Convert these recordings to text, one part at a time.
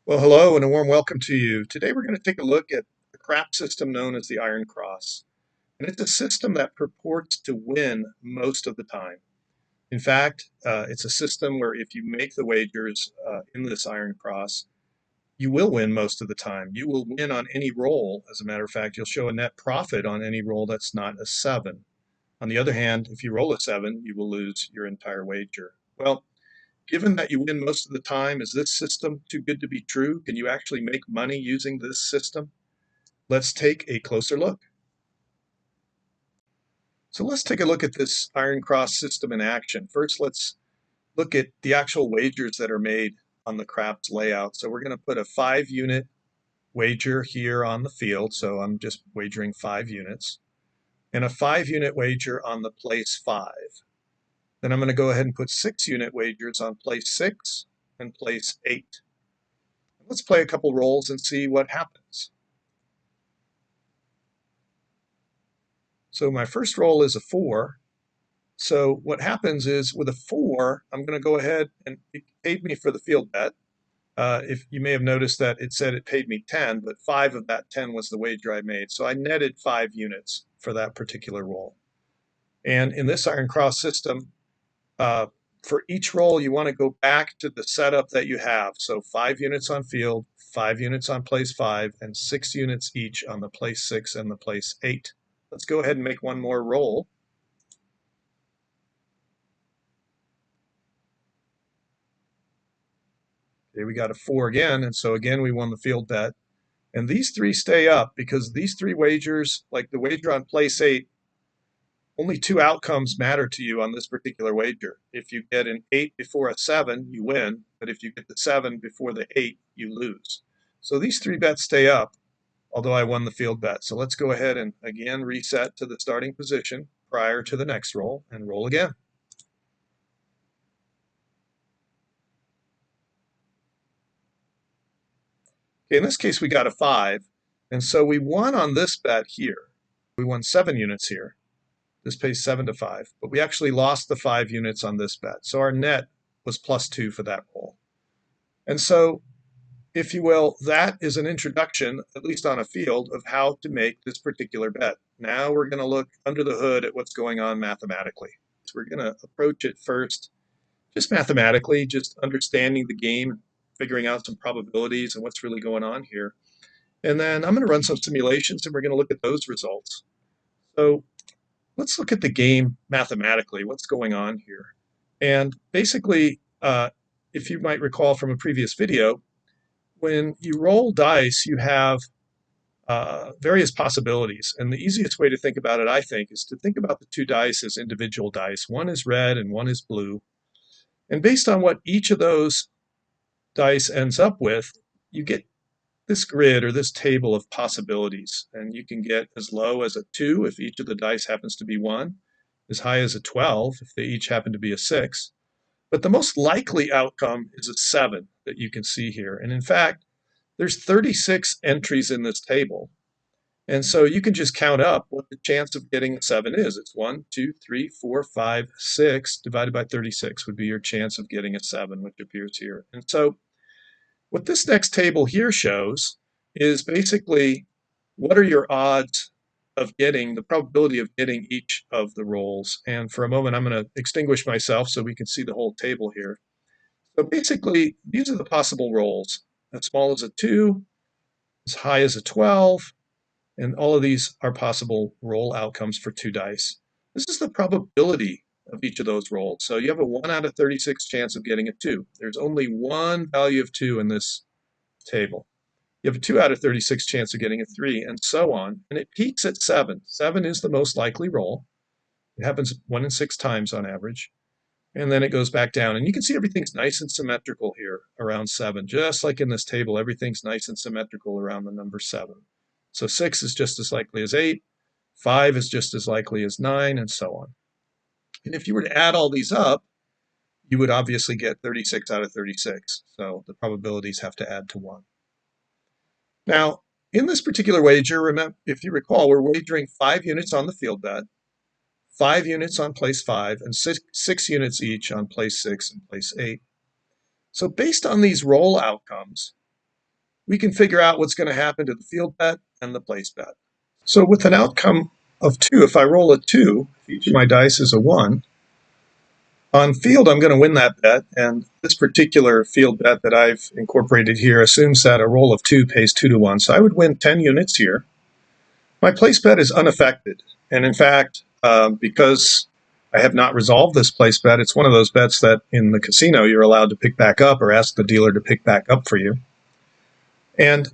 Well, hello and a warm welcome to you. Today we're going to take a look at a crap system known as the Iron Cross. And it's a system that purports to win most of the time. In fact, it's a system where if you make the wagers in this Iron Cross, you will win most of the time. You will win on any roll. As a matter of fact, you'll show a net profit on any roll that's not a 7. On the other hand, if you roll a 7, you will lose your entire wager. Well, given that you win most of the time, is this system too good to be true? Can you actually make money using this system? Let's take a closer look. So let's take a look at this Iron Cross system in action. First, let's look at the actual wagers that are made on the craps layout. So we're going to put a 5-unit wager here on the field. So I'm just wagering 5 units. And a 5-unit wager on the place 5. Then I'm going to go ahead and put 6-unit wagers on place 6 and place 8. Let's play a couple rolls and see what happens. So my first roll is a 4. So what happens is with a 4, I'm going to go ahead and it paid me for the field bet. If you may have noticed that it said it paid me 10, but 5 of that 10 was the wager I made. So I netted 5 units for that particular roll. And in this Iron Cross system, for each roll, you want to go back to the setup that you have. So 5 units on field, 5 units on place 5, and 6 units each on the place 6 and the place 8. Let's go ahead and make one more roll. Okay, we got a 4 again, and so again we won the field bet. And these 3 stay up because these 3 wagers, like the wager on place 8, only 2 outcomes matter to you on this particular wager. If you get an 8 before a 7, you win, but if you get the 7 before the 8, you lose. So these 3 bets stay up, although I won the field bet. So let's go ahead and again reset to the starting position prior to the next roll and roll again. Okay, in this case, we got a 5, and so we won on this bet here. We won 7 units here. This pays 7 to 5, but we actually lost the 5 units on this bet. So our net was +2 for that roll. And so, if you will, that is an introduction, at least on a field, of how to make this particular bet. Now we're going to look under the hood at what's going on mathematically. So we're going to approach it first just mathematically, just understanding the game, figuring out some probabilities and what's really going on here. And then I'm going to run some simulations and we're going to look at those results. So let's look at the game mathematically, what's going on here. And basically, if you might recall from a previous video, when you roll dice, you have various possibilities. And the easiest way to think about it, I think, is to think about the 2 dice as individual dice. One is red and one is blue. And based on what each of those dice ends up with, you get this grid or this table of possibilities. And you can get as low as a 2 if each of the dice happens to be 1, as high as a 12 if they each happen to be a 6. But the most likely outcome is a 7 that you can see here. And in fact, there's 36 entries in this table. And so you can just count up what the chance of getting a 7 is. It's 1, 2, 3, 4, 5, 6 divided by 36 would be your chance of getting a 7, which appears here. And so what this next table here shows is basically what are your odds of getting, the probability of getting each of the rolls. And for a moment, I'm going to extinguish myself so we can see the whole table here. So basically, these are the possible rolls, as small as a 2, as high as a 12, and all of these are possible roll outcomes for 2 dice. This is the probability of each of those rolls. So you have a 1 out of 36 chance of getting a 2. There's only one value of 2 in this table. You have a 2 out of 36 chance of getting a 3, and so on. And it peaks at 7. 7 is the most likely roll. It happens 1 in 6 times on average. And then it goes back down. And you can see everything's nice and symmetrical here around 7. Just like in this table, everything's nice and symmetrical around the number 7. So 6 is just as likely as 8. 5 is just as likely as 9, and so on. And if you were to add all these up, you would obviously get 36 out of 36. So the probabilities have to add to 1. Now, in this particular wager, remember, if you recall, we're wagering 5 units on the field bet, 5 units on place 5, and 6 units each on place 6 and place 8. So based on these roll outcomes, we can figure out what's going to happen to the field bet and the place bet. So with an outcome of 2, if I roll a 2, each of my dice is a 1, on field I'm going to win that bet, and this particular field bet that I've incorporated here assumes that a roll of 2 pays 2 to 1, so I would win 10 units here. My place bet is unaffected, and in fact, because I have not resolved this place bet, it's one of those bets that in the casino you're allowed to pick back up or ask the dealer to pick back up for you. And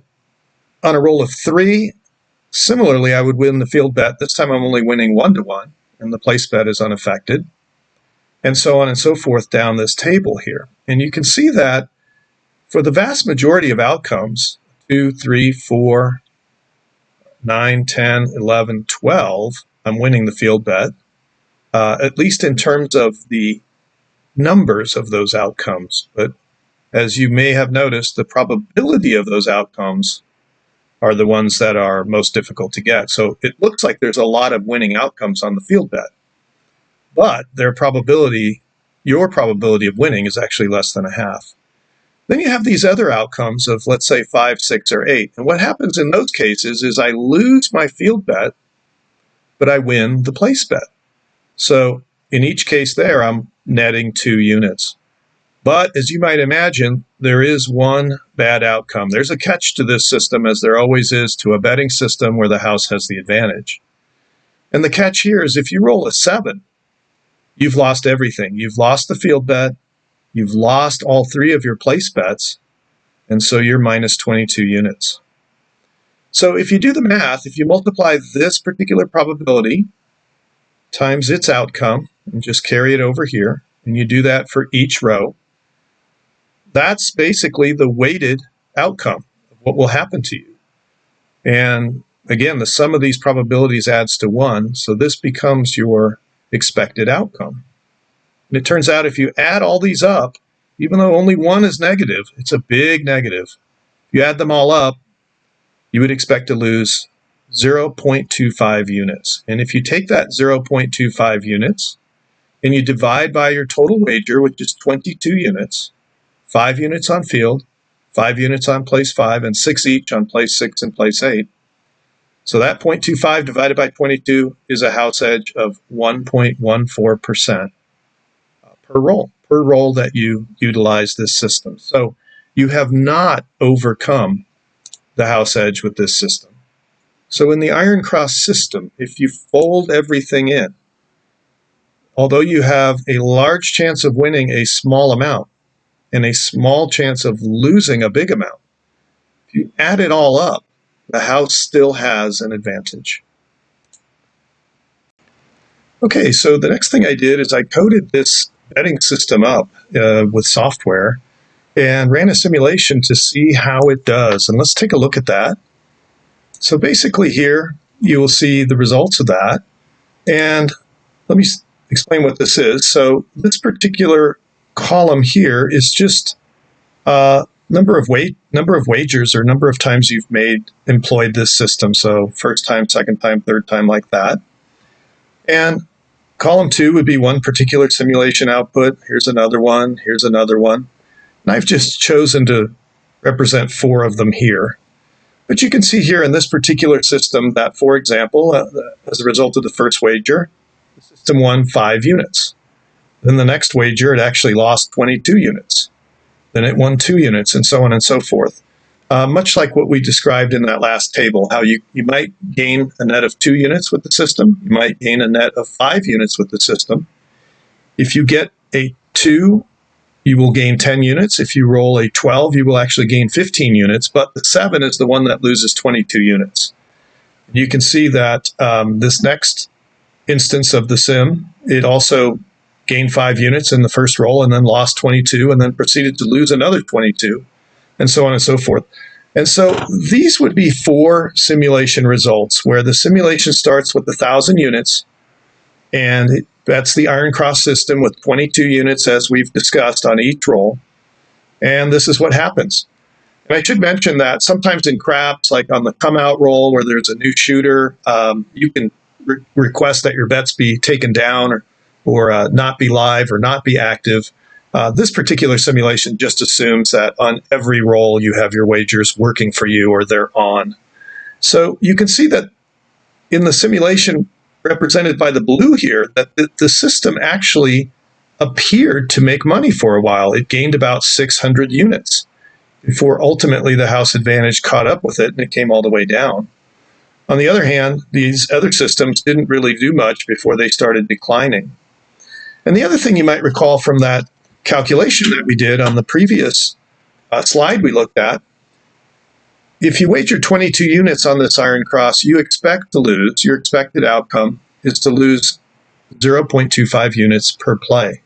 on a roll of 3, similarly, I would win the field bet. This time I'm only winning 1 to 1, and the place bet is unaffected, and so on and so forth down this table here. And you can see that for the vast majority of outcomes, 2, 3, 4, 9, 10, 11, 12, I'm winning the field bet, at least in terms of the numbers of those outcomes. But as you may have noticed, the probability of those outcomes are the ones that are most difficult to get. So it looks like there's a lot of winning outcomes on the field bet, but your probability of winning is actually less than a half. Then you have these other outcomes of, let's say, 5, 6, or 8. And what happens in those cases is I lose my field bet, but I win the place bet. So in each case there, I'm netting 2 units. But as you might imagine, there is one bad outcome. There's a catch to this system, as there always is to a betting system where the house has the advantage. And the catch here is if you roll a 7, you've lost everything. You've lost the field bet, you've lost all 3 of your place bets, and so you're minus 22 units. So if you do the math, if you multiply this particular probability times its outcome, and just carry it over here, and you do that for each row, that's basically the weighted outcome of what will happen to you. And again, the sum of these probabilities adds to 1, so this becomes your expected outcome. And it turns out if you add all these up, even though only 1 is negative, it's a big negative. If you add them all up, you would expect to lose 0.25 units. And if you take that 0.25 units and you divide by your total wager, which is 22 units, 5 units on field, 5 units on place 5, and 6 each on place 6 and place 8. So that 0.25 divided by 22 is a house edge of 1.14% per roll that you utilize this system. So you have not overcome the house edge with this system. So in the Iron Cross system, if you fold everything in, although you have a large chance of winning a small amount and a small chance of losing a big amount, if you add it all up, the house still has an advantage. Okay, so the next thing I did is I coded this betting system up with software and ran a simulation to see how it does. And let's take a look at that. So basically here, you will see the results of that. And let me explain what this is. So this particular column here is just number of wagers or number of times you've employed this system. So first time, second time, third time, like that. And column 2 would be one particular simulation output. Here's another one. Here's another one. And I've just chosen to represent 4 of them here. But you can see here in this particular system that, for example, as a result of the first wager, the system won 5 units. Then the next wager, it actually lost 22 units. Then it won 2 units, and so on and so forth. Much like what we described in that last table, how you might gain a net of 2 units with the system. You might gain a net of 5 units with the system. If you get a 2, you will gain 10 units. If you roll a 12, you will actually gain 15 units, but the 7 is the one that loses 22 units. You can see that this next instance of the sim, it also gained 5 units in the first roll and then lost 22 and then proceeded to lose another 22, and so on and so forth. And so these would be 4 simulation results where the simulation starts with 1,000 units, and that's the Iron Cross system with 22 units, as we've discussed, on each roll. And this is what happens. And I should mention that sometimes in craps, like on the come out roll where there's a new shooter, you can request that your bets be taken down or not be live or not be active. This particular simulation just assumes that on every roll you have your wagers working for you or they're on. So you can see that in the simulation represented by the blue here, that the system actually appeared to make money for a while. It gained about 600 units before ultimately the house advantage caught up with it and it came all the way down. On the other hand, these other systems didn't really do much before they started declining. And the other thing you might recall from that calculation that we did on the previous slide we looked at, if you wager 22 units on this iron cross, you expect to lose, your expected outcome is to lose 0.25 units per play.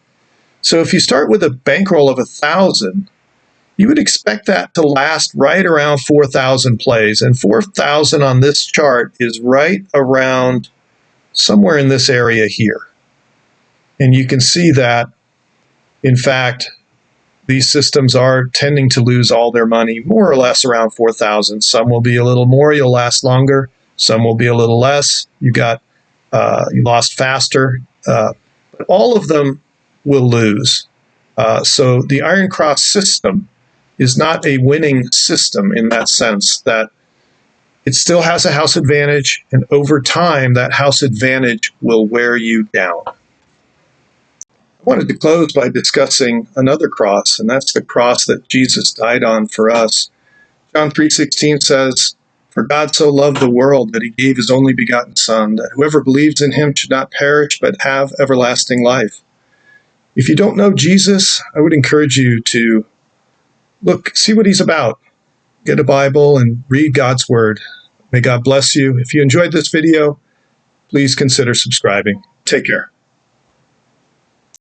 So if you start with a bankroll of 1,000, you would expect that to last right around 4,000 plays. And 4,000 on this chart is right around somewhere in this area here. And you can see that, in fact, these systems are tending to lose all their money more or less around 4,000. Some will be a little more, you'll last longer. Some will be a little less. You lost faster. But all of them will lose. So the Iron Cross system is not a winning system in that sense, that it still has a house advantage, and over time that house advantage will wear you down. I wanted to close by discussing another cross, and that's the cross that Jesus died on for us. John 3:16 says, "For God so loved the world that he gave his only begotten Son, that whoever believes in him should not perish but have everlasting life." If you don't know Jesus, I would encourage you to see what he's about. Get a Bible and read God's Word. May God bless you. If you enjoyed this video, please consider subscribing. Take care.